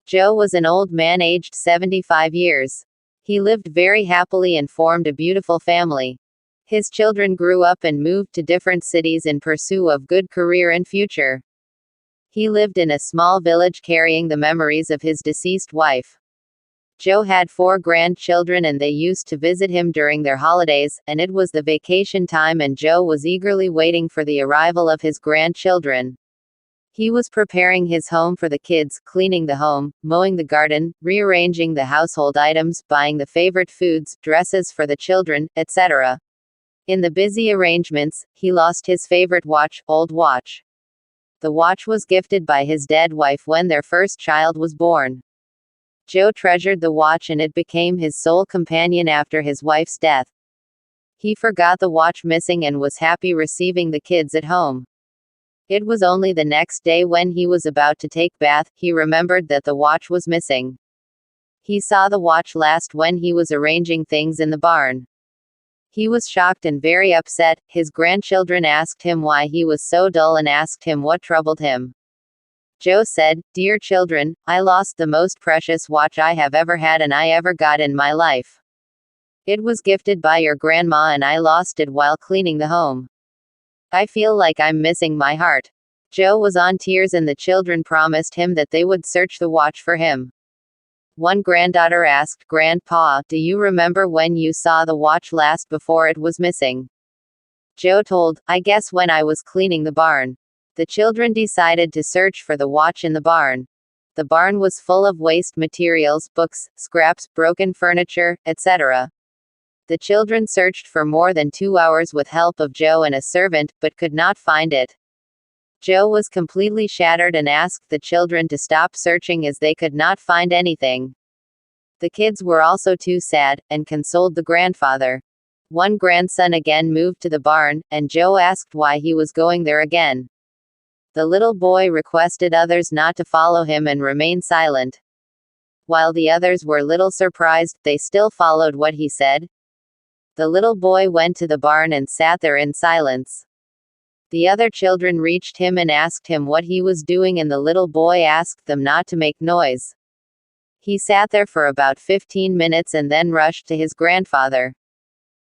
Joe was an old man aged 75 years. He lived very happily and formed a beautiful family. His children grew up and moved to different cities in pursuit of good career and future. He lived in a small village carrying the memories of his deceased wife. Joe had 4 grandchildren and they used to visit him during their holidays, and it was the vacation time and Joe was eagerly waiting for the arrival of his grandchildren. He was preparing his home for the kids, cleaning the home, mowing the garden, rearranging the household items, buying the favorite foods, dresses for the children, etc. In the busy arrangements, he lost his favorite watch, old watch. The watch was gifted by his dead wife when their first child was born. Joe treasured the watch and it became his sole companion after his wife's death. He forgot the watch missing and was happy receiving the kids at home. It was only the next day when he was about to take bath, he remembered that the watch was missing. He saw the watch last when he was arranging things in the barn. He was shocked and very upset. His grandchildren asked him why he was so dull and asked him what troubled him. Joe said, "Dear children, I lost the most precious watch I have ever had and I ever got in my life. It was gifted by your grandma and I lost it while cleaning the home. I feel like I'm missing my heart." Joe was on tears and the children promised him that they would search the watch for him. One granddaughter asked Grandpa, "Do you remember when you saw the watch last before it was missing?" Joe told, "I guess when I was cleaning the barn." The children decided to search for the watch in the barn. The barn was full of waste materials, books, scraps, broken furniture, etc. The children searched for more than 2 hours with help of Joe and a servant, but could not find it. Joe was completely shattered and asked the children to stop searching as they could not find anything. The kids were also too sad, and consoled the grandfather. One grandson again moved to the barn, and Joe asked why he was going there again. The little boy requested others not to follow him and remain silent. While the others were little surprised, they still followed what he said. The little boy went to the barn and sat there in silence. The other children reached him and asked him what he was doing and the little boy asked them not to make noise. He sat there for about 15 minutes and then rushed to his grandfather.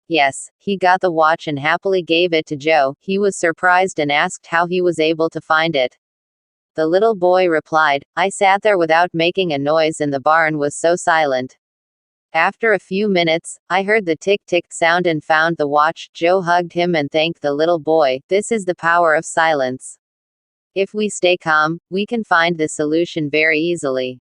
Yes, he got the watch and happily gave it to Joe. He was surprised and asked how he was able to find it. The little boy replied, "I sat there without making a noise and the barn was so silent. After a few minutes, I heard the tick-tick sound and found the watch." Joe hugged him and thanked the little boy. This is the power of silence. If we stay calm, we can find the solution very easily.